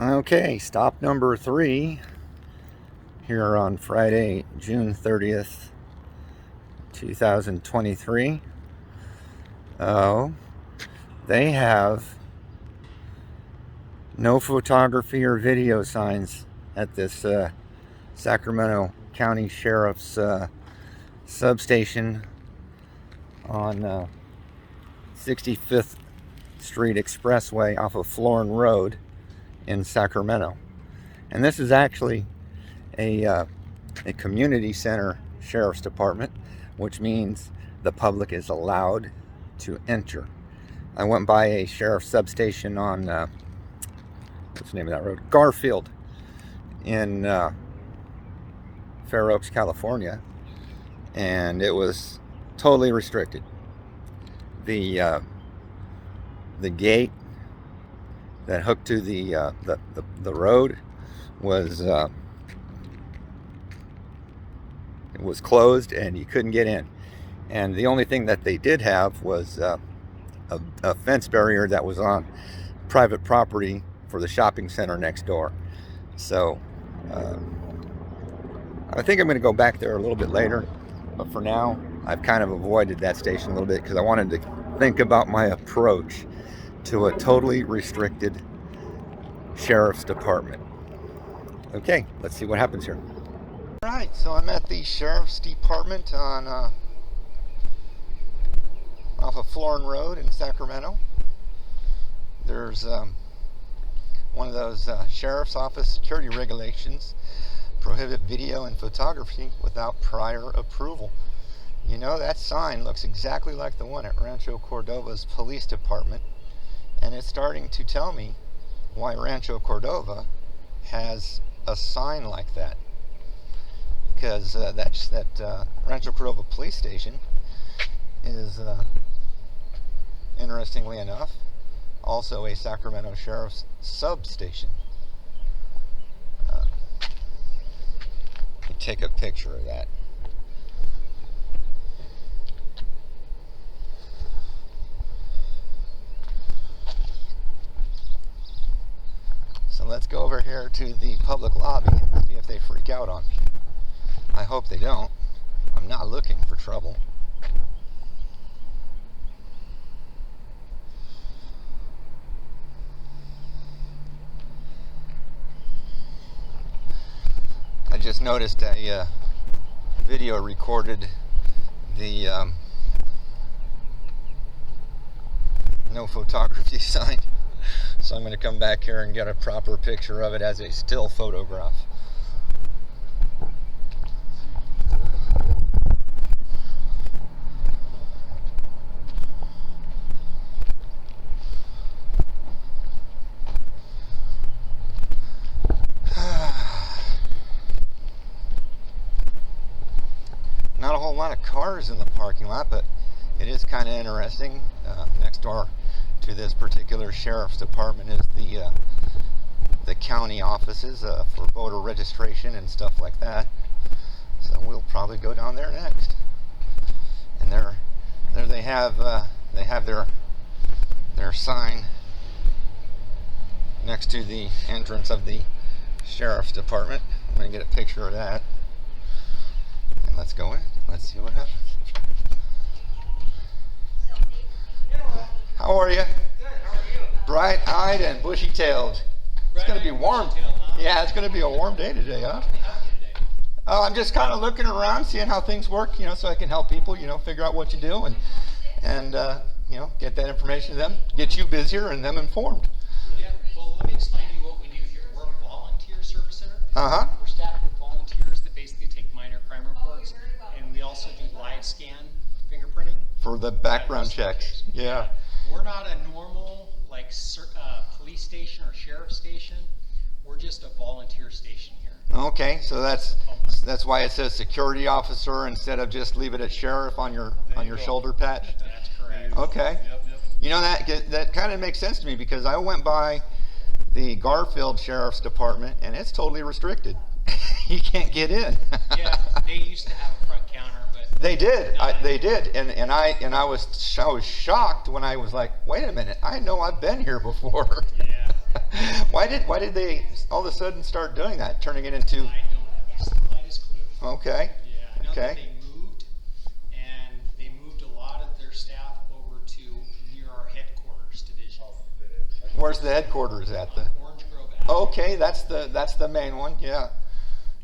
Okay, stop number 3 here on Friday, June 30th, 2023. Oh, they have no photography or video signs at this Sacramento County Sheriffs Substation on 65th Street Expressway off of Florin Road in Sacramento. And this is actually a community center sheriff's department, which means the public is allowed to enter. I went by a sheriff's substation on what's the name of that road? Garfield in Fair Oaks, California, and it was totally restricted. The gate that hooked to the road was it was closed, and you couldn't get in. And the only thing that they did have was a fence barrier that was on private property for the shopping center next door. So I think I'm going to go back there a little bit later, but for now I've kind of avoided that station a little bit because I wanted to think about my approach to a totally restricted sheriff's department. Okay, let's see what happens here. All right, so I'm at the sheriff's department on off of Florin Road in Sacramento. There's one of those sheriff's office security regulations prohibit video and photography without prior approval. You know, that sign looks exactly like the one at Rancho Cordova's police department, and it's starting to tell me why Rancho Cordova has a sign like that. Because that Rancho Cordova Police Station is, interestingly enough, also a Sacramento Sheriffs Substation. Let me take a picture of that. So let's go over here to the public lobby and see if they freak out on me. I hope they don't. I'm not looking for trouble. I just noticed a video recorded the no photography sign. So I'm going to come back here and get a proper picture of it as a still photograph. Not a whole lot of cars in the parking lot, but it is kind of interesting. Next door to this particular sheriff's department is the county offices for voter registration and stuff like that. So we'll probably go down there next. And there they have their sign next to the entrance of the sheriff's department. I'm going to get a picture of that. And let's go in. Let's see what happens. How are you? Good, how are you? Bright-eyed and bushy-tailed. It's going to be warm. Yeah, it's going to be a warm day today, huh? Oh, I'm just kind of looking around, seeing how things work, so I can help people, figure out what you do and get that information to them, get you busier and them informed. Yeah, well, let me explain to you what we do here. We're a volunteer service center. Uh-huh. We're staffed with volunteers that basically take minor crime reports, and we also do live scan fingerprinting. For the background checks. Yeah. We're not a normal, police station or sheriff station. We're just a volunteer station here. Okay, so that's why it says security officer instead of just leave it at sheriff on your shoulder patch. That's correct. Okay. Yep. That kind of makes sense to me because I went by the Garfield Sheriff's Department and it's totally restricted. You can't get in. Yeah, they used to have a front counter, but They did. They did, and I was shocked when I was like, wait a minute, I know I've been here before. yeah. Why did they all of a sudden start doing that, turning it into? I don't have the slightest clue. Okay. Yeah, I know that Okay. they moved a lot of their staff over to near our headquarters division. Where's the headquarters at? The Orange Grove Avenue. okay, that's the main one. Yeah,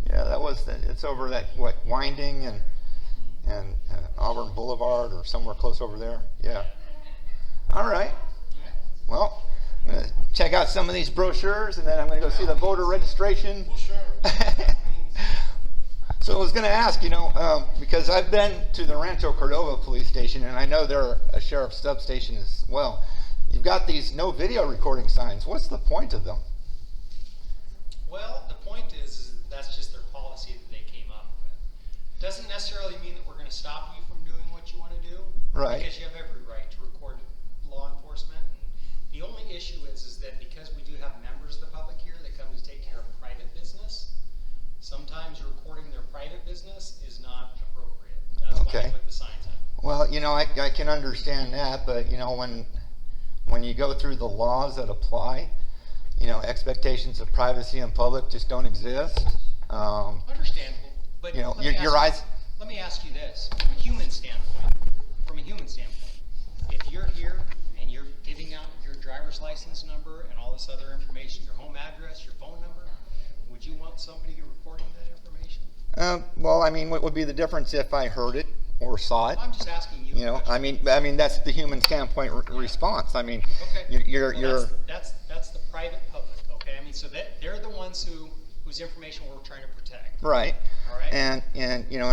that was it's over that Winding and Auburn Boulevard or somewhere close over there. Yeah. All right. Yeah. Well, I'm gonna check out some of these brochures, and then I'm gonna go see the voter registration. Well, sure. So I was going to ask, because I've been to the Rancho Cordova Police Station, and I know they're a sheriff's substation as well. You've got these no video recording signs. What's the point of them? Well, the point is that's just their policy that they came up with. Doesn't necessarily mean that we're going to stop you from doing what you want to do. Right. Because you have every right to record law enforcement. And the only issue is that because we do have members of the public here that come to take care of private business, sometimes recording their private business is not appropriate. That's why Okay. they put the signs up. Well, I can understand that, but when you go through the laws that apply, expectations of privacy in public just don't exist. Understandable. But let me your eyes. Let me ask you this, from a human standpoint, if you're here and you're giving out your driver's license number and all this other information, your home address, your phone number, would you want somebody recording that information? Well, what would be the difference if I heard it or saw it? I'm just asking you. I mean that's the human standpoint response. Okay. You're That's the private public. Okay. So they're the ones whose information we're trying to protect. right. All right. And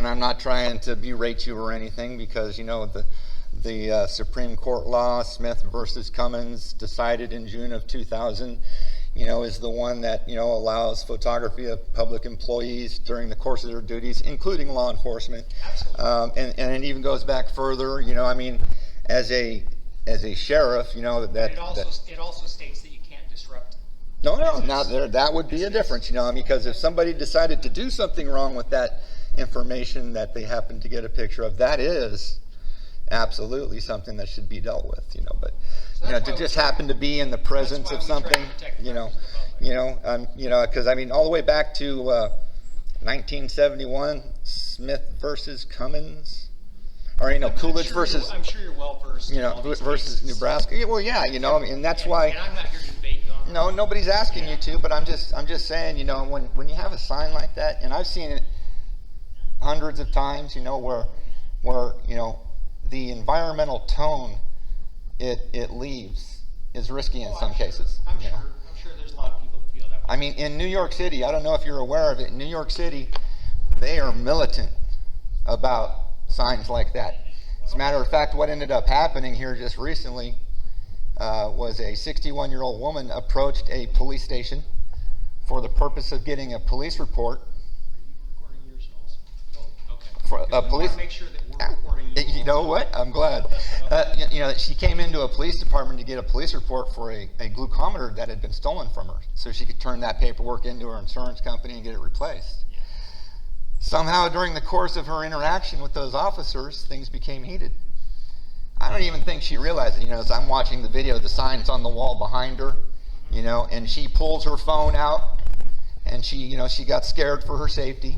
I'm not trying to berate you or anything, because the Supreme Court law, Smith versus Cummins, decided in June of 2000, is the one that allows photography of public employees during the course of their duties, including law enforcement. Absolutely. And it even goes back further. As a sheriff, It also states that you can't disrupt. No, now that would be a difference, because if somebody decided to do something wrong with that information that they happen to get a picture of, that is absolutely something that should be dealt with, but to just happen to be in the presence of something, because all the way back to 1971, Smith versus Cummins, or Coolidge versus, I'm sure you're well versed. versus Nebraska. Yeah, well, yeah, and that's why. And I'm not here to debate you on. No, nobody's asking you to, but I'm just saying, when you have a sign like that, and I've seen it hundreds of times, where the environmental tone it leaves is risky in some cases. I'm sure there's a lot of people that feel that way. In New York City, I don't know if you're aware of it, in New York City, they are militant about signs like that. As a matter of fact, what ended up happening here just recently was a 61-year-old woman approached a police station for the purpose of getting a police report. Are you recording yours also? Oh, okay. For Because a we police. want to make sure that we're recording you. You know what? I'm glad. She came into a police department to get a police report for a glucometer that had been stolen from her, so she could turn that paperwork into her insurance company and get it replaced. Yeah. Somehow, during the course of her interaction with those officers, things became heated. I don't even think she realized it. As I'm watching the video, the sign's on the wall behind her, and she pulls her phone out, and she got scared for her safety,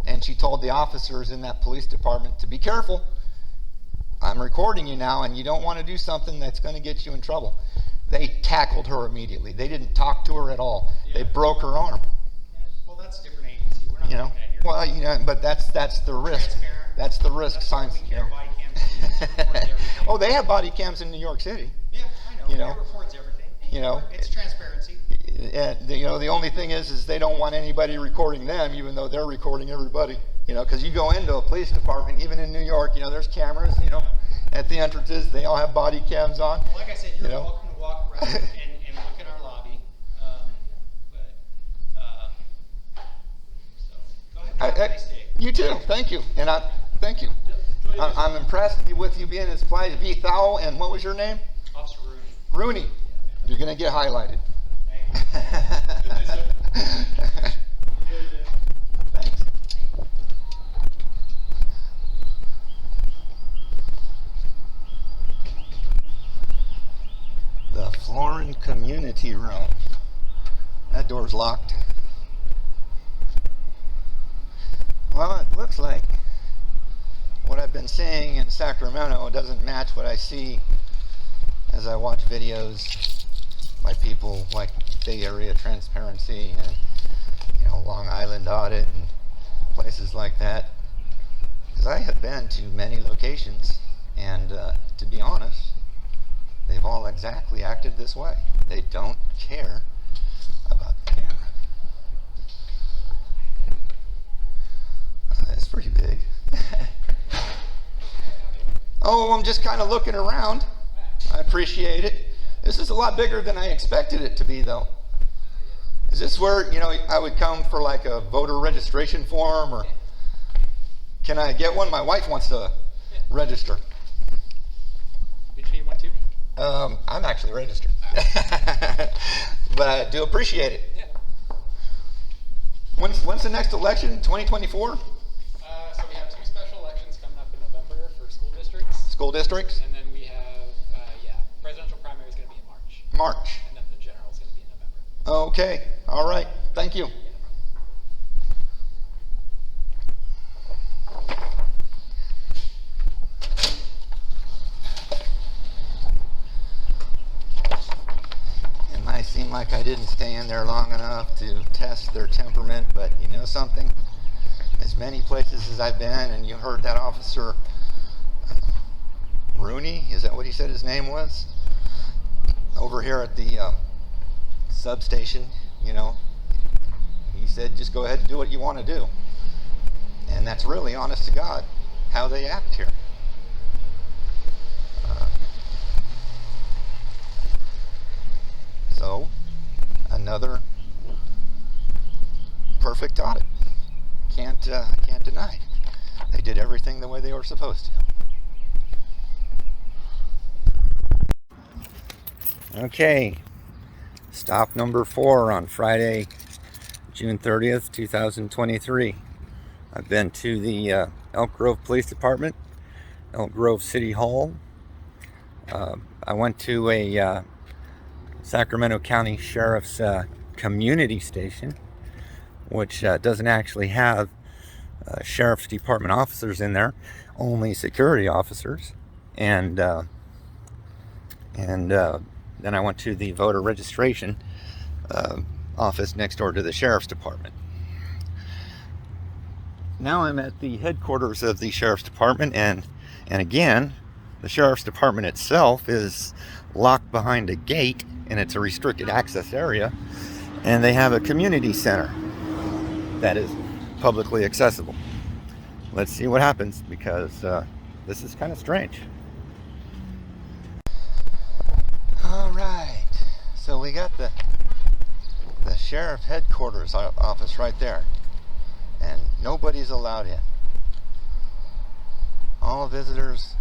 and she told the officers in that police department to be careful. I'm recording you now, and you don't want to do something that's going to get you in trouble. They tackled her immediately. They didn't talk to her at all. Yeah. They broke her arm. Yeah. Well, that's a different agency. We're not doing that here. Well, but that's the risk. Transparent. That's the risk That's why signs. we carry body cams to record everything. Oh, they have body cams in New York City. Yeah, I know. It records everything. It's transparency. And the only thing is they don't want anybody recording them, even though they're recording everybody. Because you go into a police department, even in New York, there's cameras. At the entrances, they all have body cams on. Well, like I said, you're welcome to walk around and look in our lobby. So go ahead. Have a nice day. You too. Thank you. And thank you. I'm impressed with you being as polite. Be thou, and what was your name? Officer Rooney. Rooney. You're going to get highlighted. Thanks. The Florin community. IT room. That door's locked. Well, it looks like what I've been seeing in Sacramento doesn't match what I see as I watch videos by people like Bay Area Transparency and, you know, Long Island Audit and places like that. Because I have been to many locations, and to be honest, they've all exactly acted this way. They don't care about the camera. That's pretty big. Oh, I'm just kind of looking around. I appreciate it. This is a lot bigger than I expected it to be, though. Is this where, you know, I would come for like a voter registration form, or can I get one? My wife wants to register. Did you need one too? I'm actually registered. But I do appreciate it. Yeah. When's the next election? 2024? So we have 2 special elections coming up in November for school districts. School districts? And then we have, presidential primary is going to be in March. March. And then the general is going to be in November. Okay. All right. Thank you. It might seem like I didn't stay in there long enough to test their temperament, but you know something? As many places as I've been, and you heard that officer Rooney, is that what he said his name was? Over here at the substation, you know, he said just go ahead and do what you want to do. And that's really, honest to God, how they act here. So, another perfect audit. Can't deny. They did everything the way they were supposed to. Okay, stop number 4 on Friday, June 30th, 2023. I've been to the Elk Grove Police Department, Elk Grove City Hall. I went to a Sacramento County Sheriff's Community Station, which doesn't actually have Sheriff's Department officers in there, only security officers. And then I went to the voter registration office next door to the Sheriff's Department. Now I'm at the headquarters of the Sheriff's Department, and again, the Sheriff's Department itself is locked behind a gate, and it's a restricted access area, and they have a community center that is publicly accessible. Let's see what happens, because this is kind of strange. All right, so we got the sheriff headquarters office right there, and nobody's allowed in. All visitors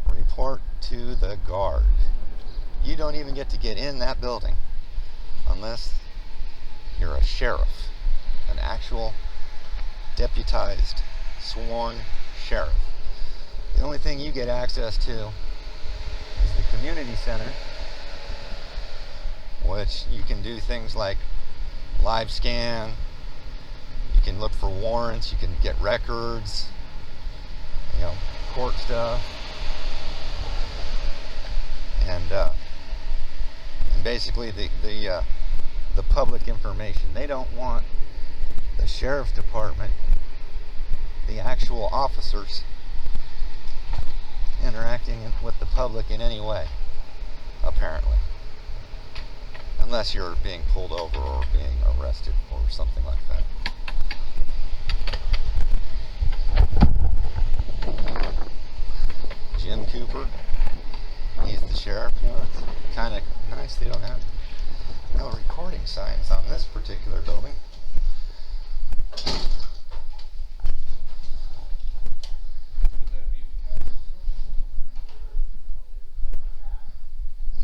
report to the guard. You don't even get to get in that building unless you're a sheriff, an actual deputized, sworn sheriff. The only thing you get access to is the community center, which you can do things like live scan, you can look for warrants, you can get records, you know, court stuff, and basically the public information. They don't want the Sheriff's Department, the actual officers, interacting with the public in any way, apparently. Unless you're being pulled over or being arrested or something like that. Jim Cooper, he's the sheriff. You know, it's kind of nice they don't have no recording signs on this particular building.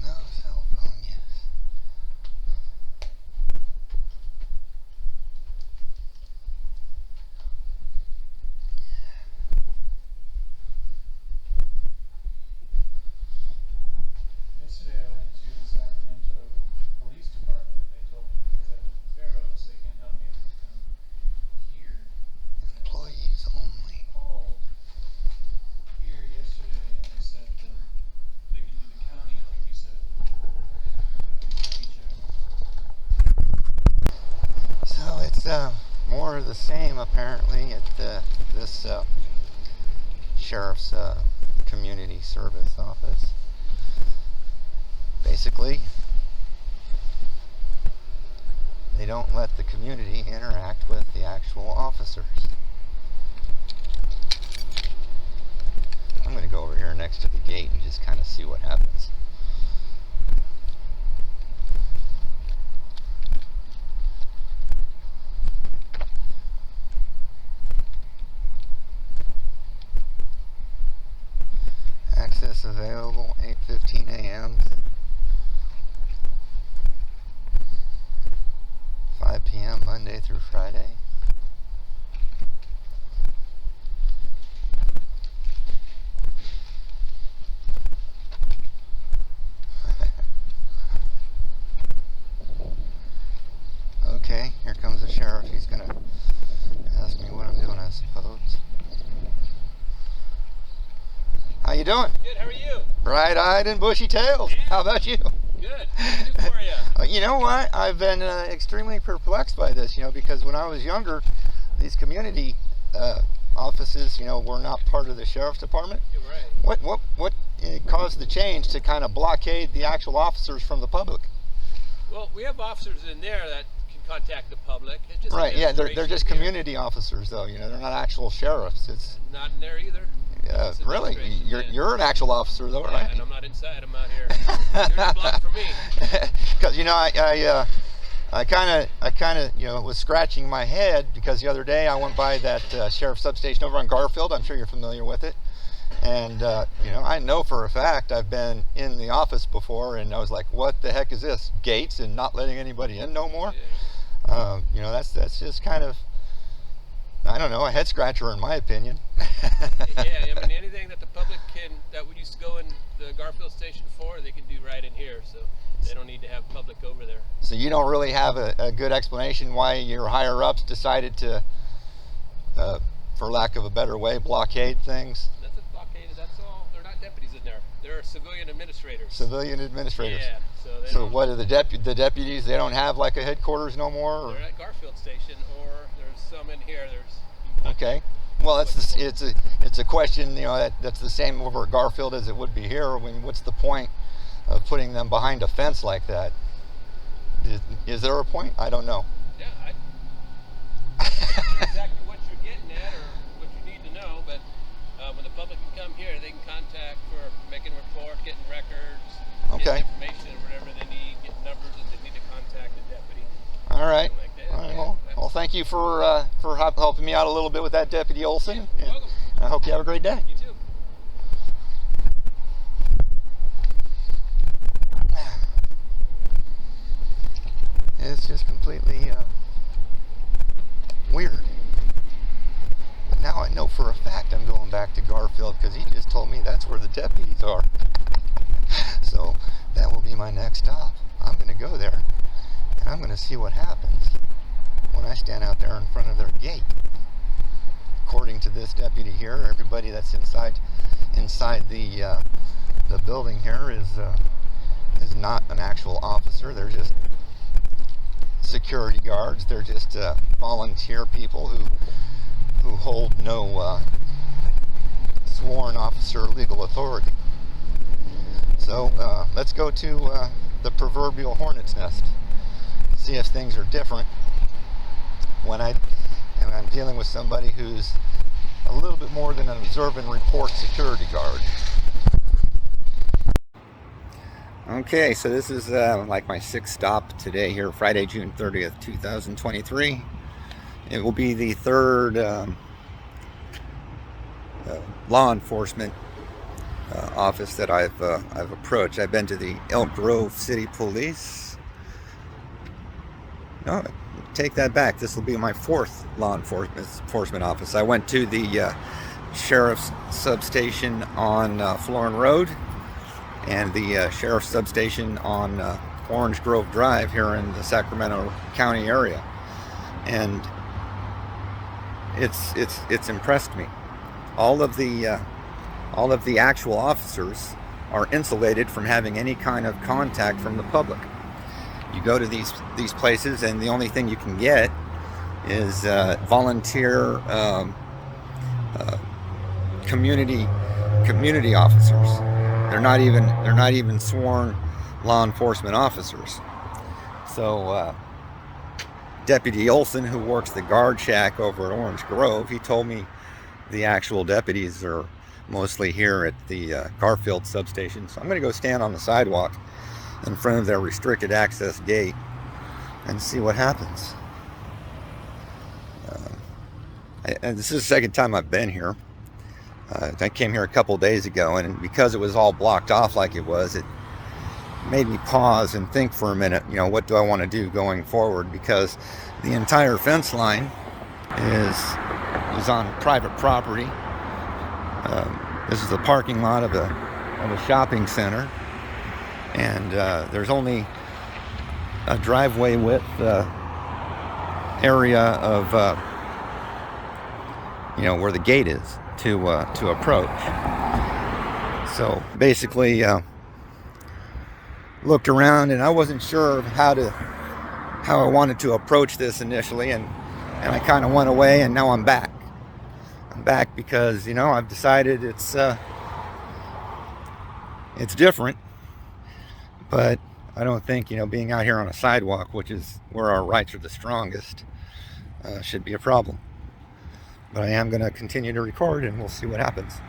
No cell phone use. Yesterday I went to Sacramento more of the same apparently at this Sheriff's Community Service Office. Basically, they don't let the community interact with the actual officers. I'm going to go over here next to the gate and just kind of see what happens. Access available 8:15 a.m. 5 p.m. Monday through Friday. Okay, here comes the sheriff. He's gonna ask me what I'm doing, I suppose. How you doing? Good, how are you? Bright-eyed and bushy-tailed. Yeah. How about you? Good. What can I do for you? You know what? I've been extremely perplexed by this, because when I was younger, these community offices, were not part of the sheriff's department. You're right. What caused the change to kind of blockade the actual officers from the public? Well, we have officers in there that can contact the public. It's just Right, yeah, they're just administration here. community officers, though. They're not actual sheriffs. It's Not in there either. It's really, administration, yeah. you're an actual officer, though, Yeah, right? and I'm not inside. I'm out here. You're blocked for me. Because I kind of was scratching my head because the other day I went by that sheriff's substation over on Garfield. I'm sure you're familiar with it, and I know for a fact I've been in the office before, and I was like, "What the heck is this? Gates and not letting anybody in no more?" Yeah. That's just kind of, I don't know, a head scratcher in my opinion. Yeah, I mean, anything that the public that we used to go in the Garfield station for, they can do right in here, so they don't need to have public over there. So you don't really have a good explanation why your higher ups decided to, for lack of a better way, blockade things? That's a blockade, that's all. They're not deputies in there. They're civilian administrators. Civilian administrators. Yeah, they So don't- what are the deputies? They don't have like a headquarters no more? Or? They're at Garfield station, or there's some in here. Okay. Well, it's a question. That's the same over at Garfield as it would be here. I mean, what's the point of putting them behind a fence like that? Is there a point? I don't know. Yeah, I don't know exactly what you're getting at or what you need to know, but when the public can come here, they can contact for making a report, getting records, Okay. getting information, whatever they need, getting numbers if they need to contact the deputy. All right. Something like that. All right. Yeah, Well, thank you for helping me out a little bit with that, Deputy Olson. You're welcome. And I hope you have a great day. You too. It's just completely weird. But now I know for a fact I'm going back to Garfield because he just told me that's where the deputies are. So that will be my next stop. I'm going to go there and I'm going to see what happens when I stand out there in front of their gate. According to this deputy here, everybody that's inside the building here is not an actual officer. They're just security guards. They're just volunteer people who hold no sworn officer legal authority. So let's go to the proverbial hornet's nest. See if things are different when I'm dealing with somebody who's a little bit more than an observe and report security guard. Okay, so this is like my sixth stop today here, Friday, June 30th, 2023. It will be the third law enforcement office that I've approached. I've been to the Elk Grove City Police. No, take that back. This will be my fourth law enforcement office. I went to the Sheriffs Substation on Florin Road and the Sheriff's Substation on Orange Grove Drive here in the Sacramento County area, and it's impressed me. All of the actual officers are insulated from having any kind of contact from the public. You go to these places and the only thing you can get is volunteer community officers. They're not even sworn law enforcement officers. So Deputy Olson, who works the guard shack over at Orange Grove, he told me the actual deputies are mostly here at the Garfield substation. So I'm going to go stand on the sidewalk in front of their restricted access gate and see what happens. And this is the second time I've been here. I came here a couple days ago, and because it was all blocked off like it was, it made me pause and think for a minute, you know, what do I want to do going forward? Because the entire fence line is on private property. This is the parking lot of a shopping center, and there's only a driveway width area of where the gate is to approach. So basically looked around, and I wasn't sure how I wanted to approach this initially, and I kind of went away, and now I'm back. I'm back because I've decided it's different, but I don't think being out here on a sidewalk, which is where our rights are the strongest, should be a problem. But I am going to continue to record, and we'll see what happens.